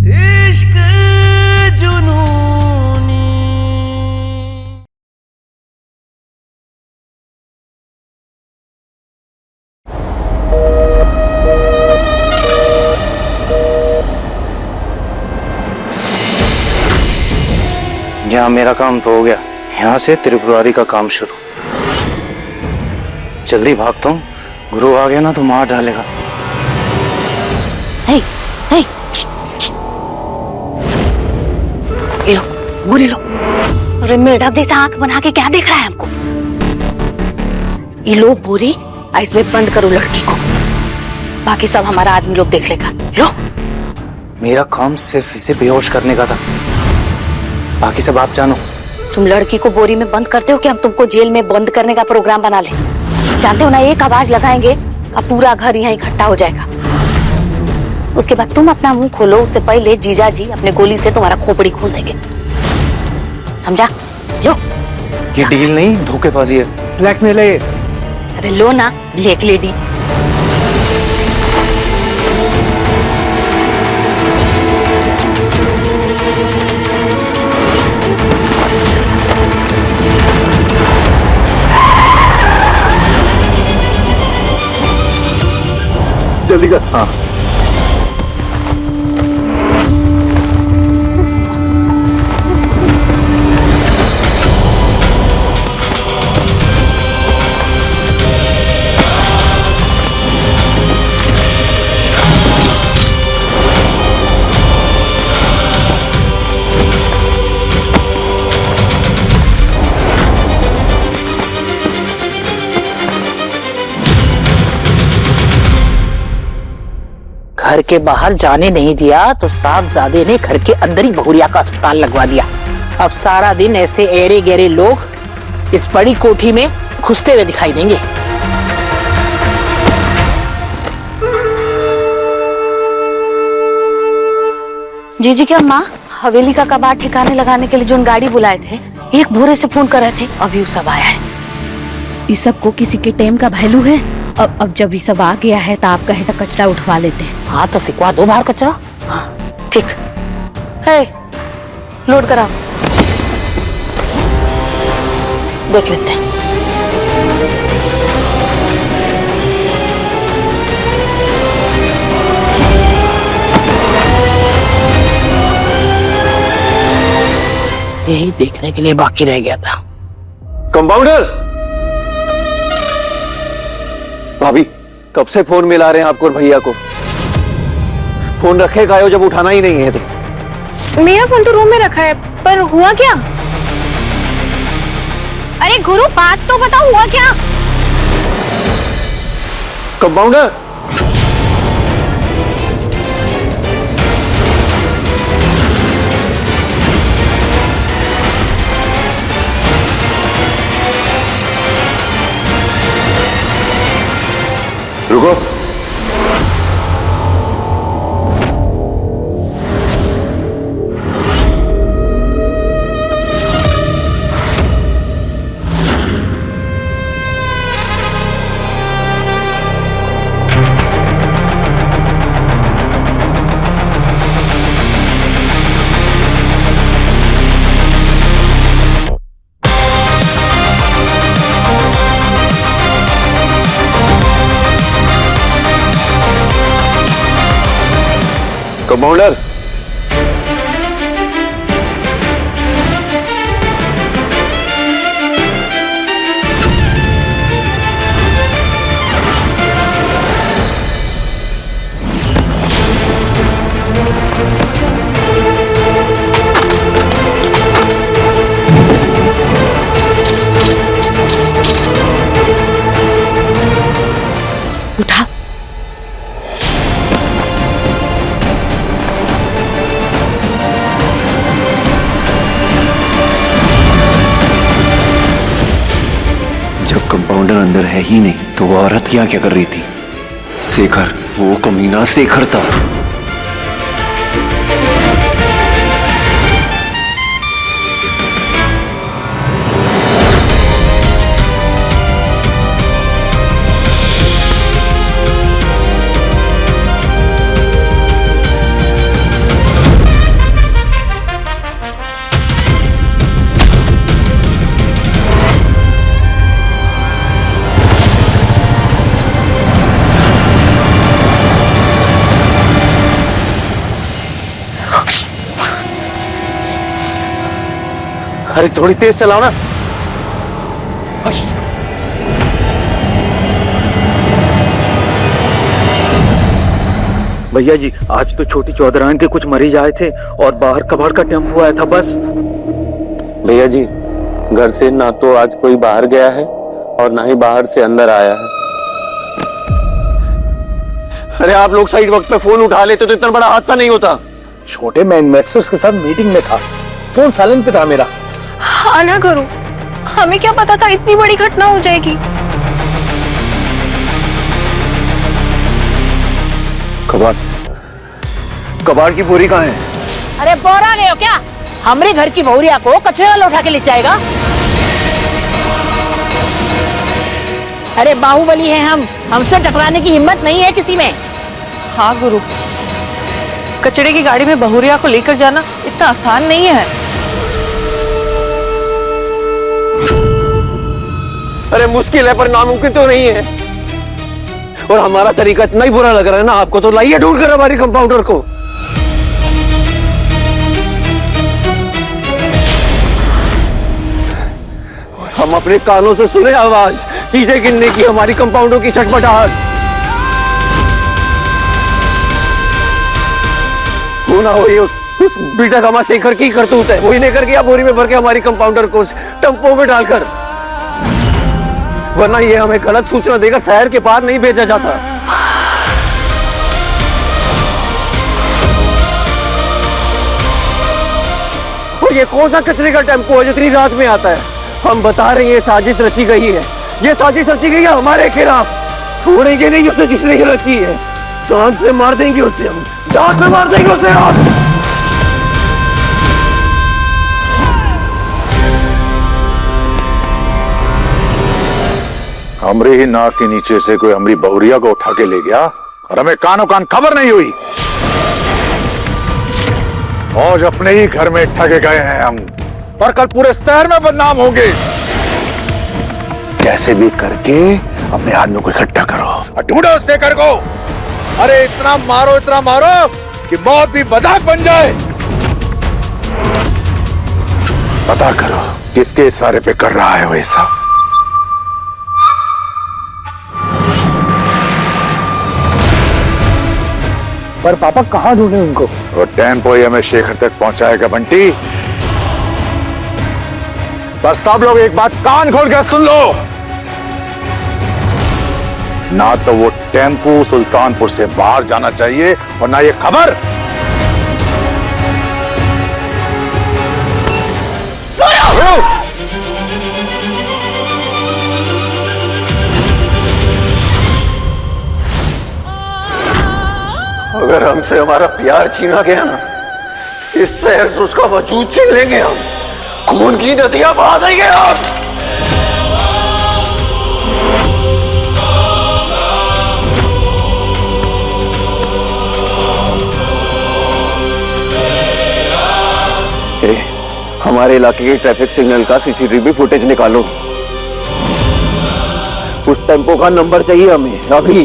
इश्क जुनूनी। यहाँ मेरा काम तो हो गया, यहाँ से त्रिपुरारी का काम शुरू। जल्दी भागता हूँ, गुरु आ गया ना तो मार डालेगा। हे, हे, ये लो, बुरी लो। अरे मेढक जैसा आंख बना के क्या देख रहा है हमको? ये लो बोरी, इसमें बंद करो लड़की को, बाकी सब हमारा आदमी लोग देख लेगा। लो। मेरा काम सिर्फ इसे बेहोश करने का था, बाकी सब आप जानो। तुम लड़की को बोरी में बंद करते हो कि हम तुमको जेल में बंद करने का प्रोग्राम बना ले? जानते हो ना, एक आवाज लगाएंगे अब पूरा घर यहाँ इकट्ठा हो जाएगा। उसके बाद तुम अपना मुंह खोलो, उससे पहले जीजा जी अपने गोली से तुम्हारा खोपड़ी खोल देंगे, समझा? लो। ये डील नहीं, धोखेबाजी है, ब्लैकमेल है ये। अरे लो ना ब्लैक लेडी। जल्दी कर। हाँ। घर के बाहर जाने नहीं दिया तो साहबजादे ने घर के अंदर ही बहुरिया का अस्पताल लगवा दिया। अब सारा दिन ऐसे एरे गहरे लोग इस बड़ी कोठी में घुसते हुए दिखाई देंगे। जीजी क्या माँ हवेली का कबाड़ ठिकाने लगाने के लिए जो गाड़ी बुलाए थे, एक भोरे से फोन कर रहे थे, अभी वो सब आया है। इस सब को किसी के टाइम का वैल्यू है। अब जब ये सब आ गया है तो आप कहें तो कचरा उठवा लेते हैं। हाँ तो फिकवा दो बाहर कचरा। ठीक है, लोड कराओ, देख लेते हैं। यही देखने के लिए बाकी रह गया था। कंपाउंडर भाभी, कब से फोन मिला रहे हैं आपको और भैया को? फोन रखे का हो जब उठाना ही नहीं है तो? मेरा फोन तो रूम में रखा है, पर हुआ क्या? अरे गुरु बात तो बताओ, हुआ क्या? कंपाउंडर रुको। कंपाउंडर उठा। जब कंपाउंडर अंदर है ही नहीं तो वो औरत यहाँ क्या कर रही थी? शेखर, वो कमीना शेखर था। अरे थोड़ी तेज चलाओ ना। भैया जी, आज तो छोटी चौधरान के कुछ मरीज आए थे और बाहर कबाड़ का टेम्पो आया था बस। भैया जी, घर से ना तो आज कोई बाहर गया है और ना ही बाहर से अंदर आया है। अरे आप लोग सही वक्त पे फोन उठा लेते तो इतना बड़ा हादसा नहीं होता। छोटे, मैं इन्वेस्टर्स के साथ मीटिंग में था, फोन साइलेंट पे था मेरा। हाँ ना गुरु, हमें क्या पता था इतनी बड़ी घटना हो जाएगी। कबाड़ की बोरी कहाँ है? अरे बोरा गए हो क्या? हमरे घर की बहुरिया को कचरे वाला उठा के ले जाएगा? अरे बाहुबली है हम, हमसे टकराने की हिम्मत नहीं है किसी में। हाँ गुरु, कचड़े की गाड़ी में बहुरिया को लेकर जाना इतना आसान नहीं है। अरे मुश्किल है पर नामुमकिन तो नहीं है। और हमारा तरीका इतना ही बुरा लग रहा है ना आपको, तो लाइए ढूंढ कर हमारी कंपाउंडर को। हम अपने कानों से सुने आवाज, चीजें गिनने की, हमारी कंपाउंडर की छटपटाहट। हो ना हो ये उस बीटा कमा शेखर की करतूत है। वही लेकर गया बोरी में भर के हमारी कंपाउंडर को टेम्पो में डालकर, वरना ये हमें गलत सूचना देकर शहर के पार नहीं भेजा जाता। और ये कौन सा कचरे का टेम्पो है जो इतनी रात में आता है? हम बता रहे हैं ये साजिश रची गई है, ये साजिश रची गई है हमारे खिलाफ। छोड़ेंगे नहीं उसे जिसने ये रची है। जान से मार देंगे उसे, हम जान से मार देंगे उसे। हमरे ही नाक के नीचे से कोई हमारी बहुरिया को उठा के ले गया और हमें कानों कान खबर नहीं हुई। आज अपने ही घर में ठगे गए हैं हम, पर कल पूरे शहर में बदनाम होंगे। कैसे भी करके अपने आदमी को इकट्ठा करो और ढूंढो उस शेखर को। अरे इतना मारो कि मौत भी मजाक बन जाए। पता करो किसके इशारे पे कर रहा है वो ये सब। पर पापा कहाँ ढूंढे उनको? वो टेम्पो ही हमें शेखर तक पहुंचाएगा बंटी। पर सब लोग एक बात कान खोल कर सुन लो, ना तो वो टेम्पो सुल्तानपुर से बाहर जाना चाहिए और ना ये खबर। अगर हमसे हमारा प्यार छीना गया ना, इस शहर से उसका वजूद छीन लेंगे हम। खून की नदियां बहा देंगे हम। हमारे इलाके के ट्रैफिक सिग्नल का सीसीटीवी फुटेज निकालो। उस टेम्पो का नंबर चाहिए हमें अभी।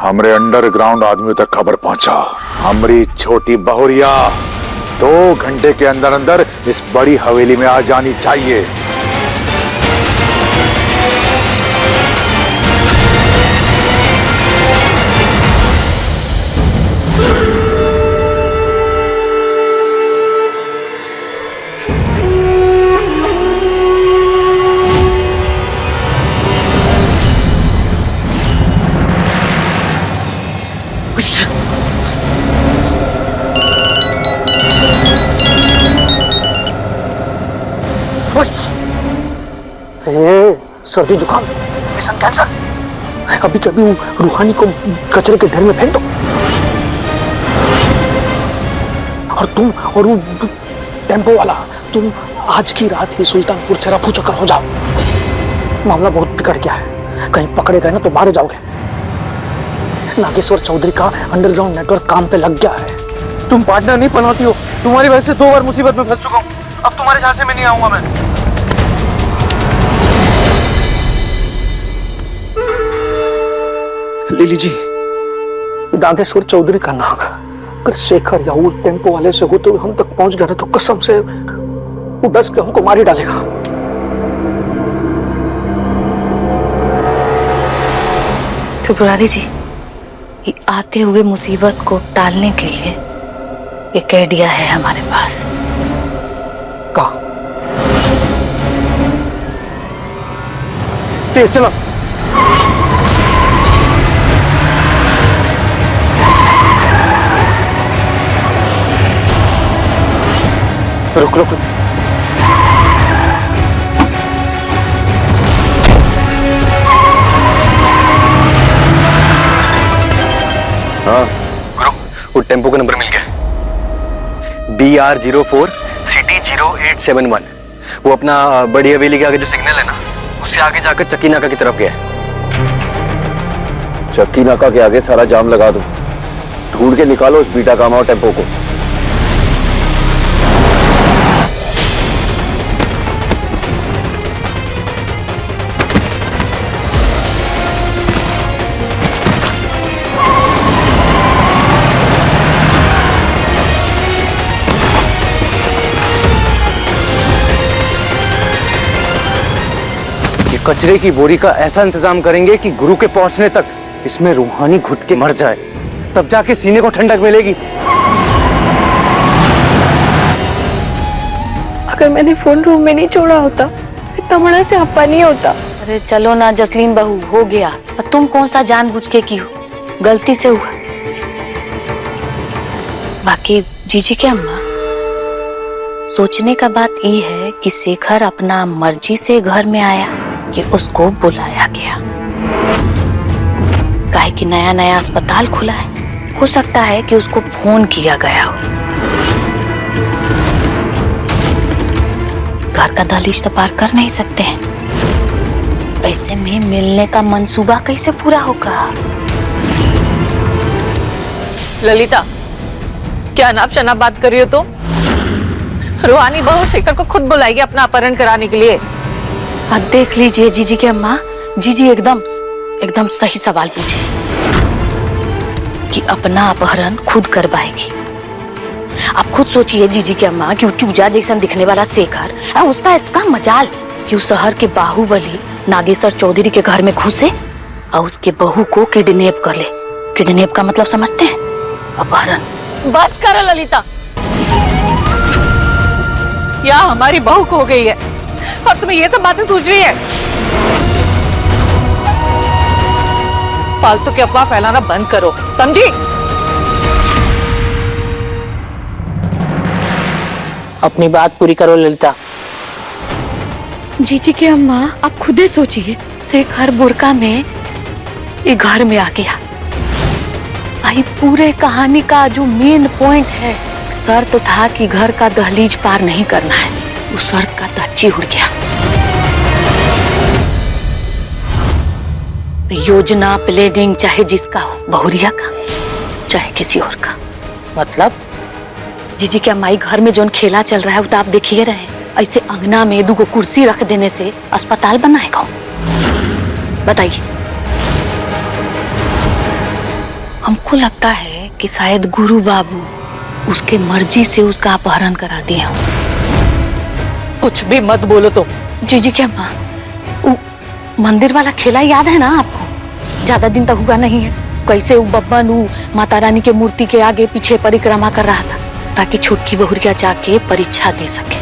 हमरे अंडरग्राउंड आदमियों तक खबर पहुंचा। हमारी छोटी बहुरिया 2 घंटे के अंदर अंदर इस बड़ी हवेली में आ जानी चाहिए। सर्दी जुकाम, मिशन कैंसर। अभी कभी रूहानी को कचरे के ढेर में फेंक दो। और तुम और वो टेम्पो वाला, तुम आज की रात ही सुल्तानपुर से रफू चक्कर हो जाओ। मामला बहुत बिगड़ गया है, कहीं पकड़े गए ना तो मारे जाओगे। नागेश्वर चौधरी का अंडरग्राउंड नेटवर्क काम पे लग गया है। तुम पार्टनर नहीं बनाती हो, तुम्हारी वजह से 2 बार मुसीबत में फंस चुका हूँ। अब तुम्हारे झांसे में नहीं आऊंगा मैं। लिली जी, नागेश्वर चौधरी का नाग अगर शेखर या उस टेम्पो वाले से होते हुए हम तक पहुंच गया तो कसम से वो डस के हमको मार ही डालेगा। त्रिपुरारी जी, ये आते हुए मुसीबत को टालने के लिए एक आइडिया है हमारे पास। का तेज चला। रुक रुक रुक। हाँ गुरु, वो टेम्पो का नंबर मिल गया। BR04 CT 0871। वो अपना बड़ी हवेली के आगे जो सिग्नल है ना, उससे आगे जाकर चक्की नाका की तरफ गया। चक्की नाका के आगे सारा जाम लगा दो, ढूंढ के निकालो उस बीटा कामा और टेम्पो को। कचरे की बोरी का ऐसा इंतजाम करेंगे कि गुरु के पहुंचने तक इसमें रूहानी घुट के मर जाए, तब जाके सीने को ठंडक मिलेगी। अगर मैंने फोन रूम में नहीं छोड़ा होता तो इतना बड़ा स्यापा नहीं होता। अरे चलो ना जसलीन बहू, हो गया। और तुम कौन सा जानबूझ के की हो, गलती से हुआ। बाकी जीजी के अम्मा, सोचने का बात ये है कि शेखर अपना मर्जी से घर में आया कि उसको बुलाया गया। काहे कि नया नया अस्पताल खुला है, हो सकता है कि उसको फोन किया गया हो। घर का दहलीज तो पार कर नहीं सकते हैं, ऐसे में मिलने का मंसूबा कैसे पूरा होगा? ललिता, क्या अनाप शनाप बात कर रही हो तुम? रूहानी बहू शेखर को खुद बुलाएगी अपना अपहरण कराने के लिए। अब देख लीजिए जीजी के अम्मा, जीजी एकदम सही सवाल पूछे कि अपना अपहरण खुद करवाएगी। आप खुद सोचिए जीजी के अम्मा कि वो चूजा जैसा दिखने वाला शेखर और उसका इतना मजाल कि उस शहर के बाहुबली नागेश्वर चौधरी के घर में घुसे और उसके बहू को किडनैप कर ले। किडनैप का मतलब समझते हैं? अपहरण। बस करो ललिता, या हमारी बहू खो गई है और तुम्हें ये सब बातें सूझ रही है? फालतू की अफवाह फैलाना बंद करो, समझी? अपनी बात पूरी करो ललिता। जीजी के अम्मा, आप खुद ही सोचिए। शेखर बुरका में ये घर में आ गया। भाई पूरे कहानी का जो मेन पॉइंट है, शर्त था कि घर का दहलीज पार नहीं करना है। उस शर्त का धज्जी उड़ गया। योजना प्लानिंग चाहे जिसका हो, बहुरिया का चाहे किसी और का। मतलब जीजी के अम्माई घर में जो खेला चल रहा है वो तो आप देखिए रहे। ऐसे अंगना में 2 कुर्सी रख देने से अस्पताल बनाएगा? बताइए। हमको लगता है कि शायद गुरु बाबू उसके मर्जी से उसका अपहरण करा दिए हो। कुछ भी मत बोलो तुम। जीजी के अम्मा, वो मंदिर वाला खेला याद है ना आपको? ज्यादा दिन तक हुआ नहीं है। कैसे वो बब्बन माता रानी के मूर्ति के आगे पीछे परिक्रमा कर रहा था ताकि छुटकी बहुरिया जाके परीक्षा दे सके।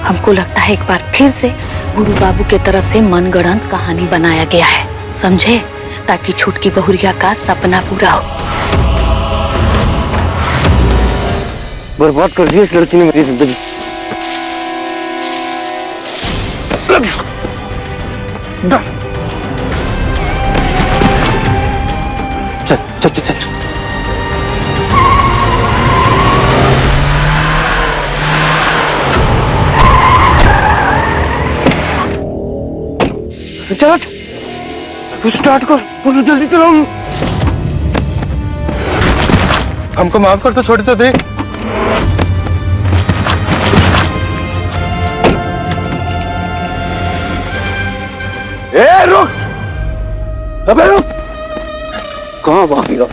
हमको लगता है एक बार फिर से गुरु बाबू के तरफ से मनगढ़ंत कहानी बनाया गया है, समझे? ताकि छुटकी बहुरिया का सपना पूरा हो। बर्बाद कर दी इस लड़की ने मेरी जिंदगी। चल चल चल चल। चलो स्टार्ट कर, बोलो जल्दी चलो। हमको माफ कर दो छोटे चौधरी। ए रुक, अबे रुक, कहाँ भागेगा?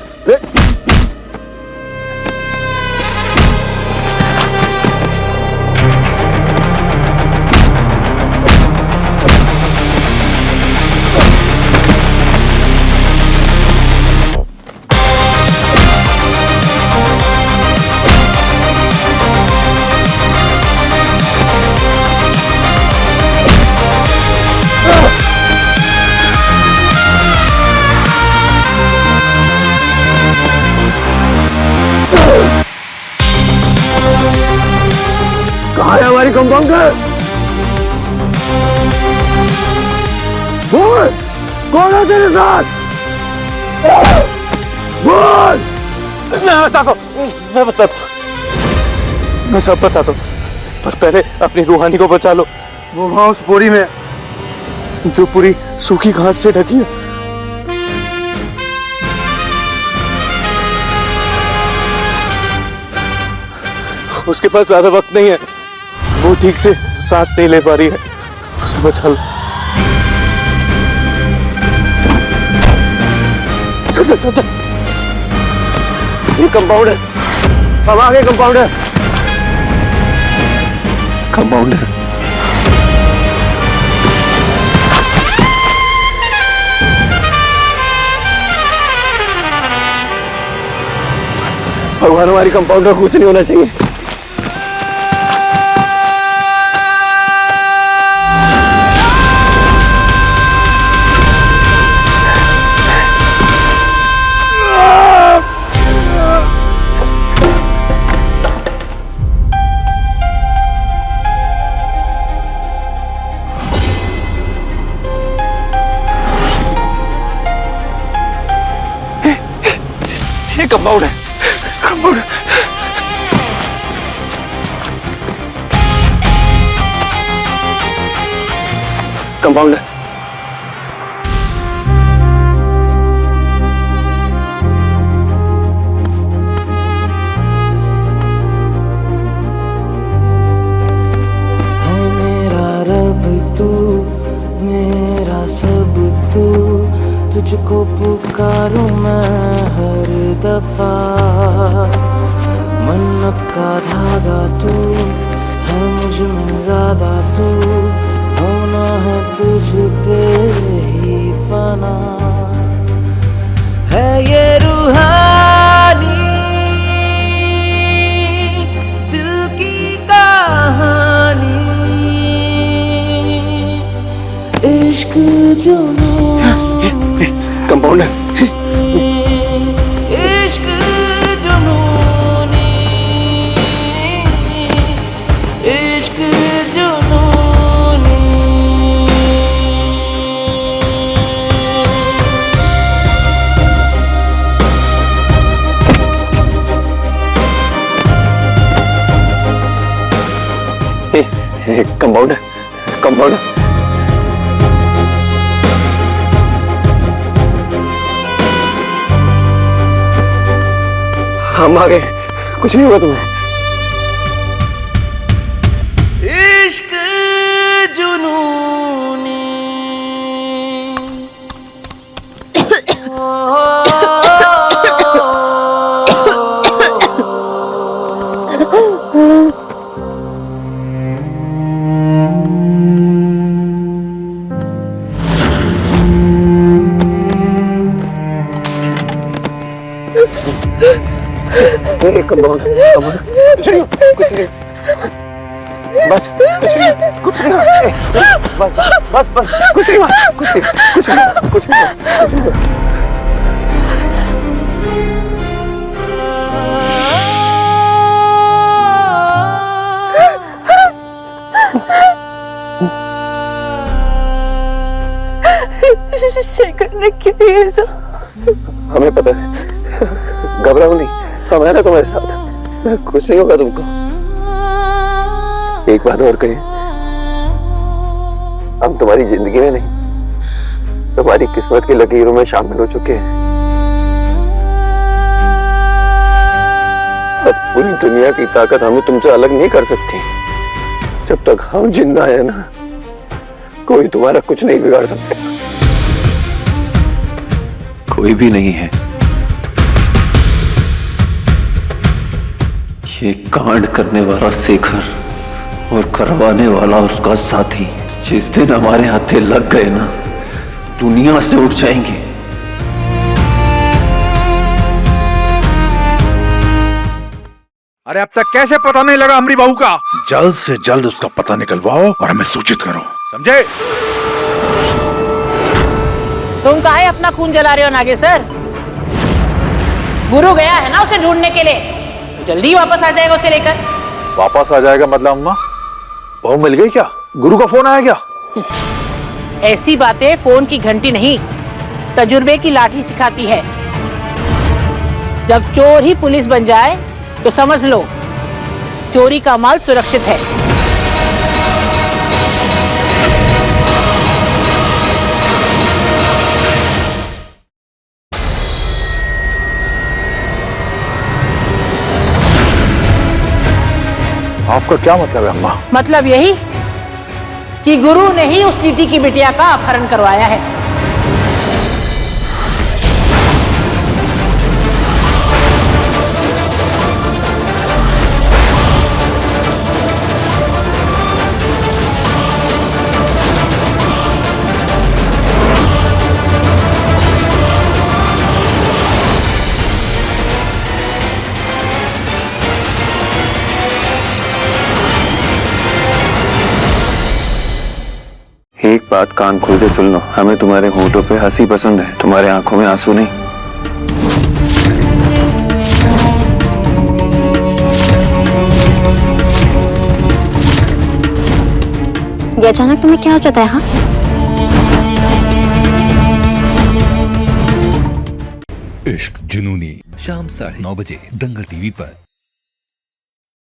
कहाँ है हमारी कंपाउंडर? बोल, कौन है तेरे साथ? बोल। मैं सब बताता हूँ, पर पहले अपनी रूहानी को बचा लो। वो वहाँ उस बोरी में जो पूरी सूखी घास से ढकी है। उसके पास ज्यादा वक्त नहीं है, वो ठीक से सांस नहीं ले पा रही है, उसे बचा लो। चल चल चल, ये कंपाउंडर, हम आगे कंपाउंडर। कंपाउंडर भगवान, हमारी कंपाउंडर कुछ नहीं होना चाहिए। ये कंपाउंड है, कंपाउंड। कंपाउंडर, मेरा रब तू, मेरा सब तू, तुझको पुकारूं मैं हर दफा। मन्नत का धागा तू है, मुझ में ज्यादा तू, होना है तुझ पे ही फना। है ये रूहानी दिल की कहानी, इश्क जुनून, कंपाउंडर, इश्क जुनूनी, इश्क जुनूनी। कंपाउंडर, कंपाउंडर, हम आ गए, कुछ नहीं हुआ तुम्हें। इश्क जुनूनी। कंपाउंडर, कुछ नहीं, कुछ नहीं, बस कुछ नहीं, कुछ नहीं, बस बस बस कुछ नहीं, कुछ नहीं, कुछ नहीं, कुछ नहीं, कुछ नहीं। शेखर ने किया ऐसा? हमें पता है, घबराओ नहीं, हम है ना तुम्हारे साथ, कुछ नहीं होगा तुमको। एक बात और कहें, हम तुम्हारी जिंदगी में नहीं, तुम्हारी किस्मत की लकीरों में शामिल हो चुके हैं। अब पूरी दुनिया की ताकत हमें तुमसे अलग नहीं कर सकती। जब तक हम जिंदा है ना, कोई तुम्हारा कुछ नहीं बिगाड़ सकता। कोई भी नहीं है। ये कांड करने वाला शेखर और करवाने वाला उसका साथी जिस दिन हमारे हाथे लग गए ना, दुनिया से उठ जाएंगे। अरे अब तक कैसे पता नहीं लगा अमरी बहू का? जल्द से जल्द उसका पता निकलवाओ और हमें सूचित करो, समझे? तुम काहे अपना खून जला रहे हो नागेश्वर? गुरु गया है ना उसे ढूंढने के लिए, जल्दी वापस आ जाएगा उसे लेकर। वापस आ जाएगा मतलब अम्मा? बहू मिल गई क्या? गुरु का फोन आया क्या? ऐसी बातें फोन की घंटी नहीं, तजुर्बे की लाठी सिखाती है। जब चोर ही पुलिस बन जाए तो समझ लो चोरी का माल सुरक्षित है। आपका क्या मतलब है अम्मा? मतलब यही कि गुरु ने ही उस टीटी की बिटिया का अपहरण करवाया है। एक बात कान खोल के सुन लो, हमें तुम्हारे होठों पे हंसी पसंद है, तुम्हारे आंखों में आंसू नहीं। ये अचानक तुम्हें क्या हो जाता है? हाँ, इश्क जुनूनी शाम 9:30 बजे दंगल टीवी पर।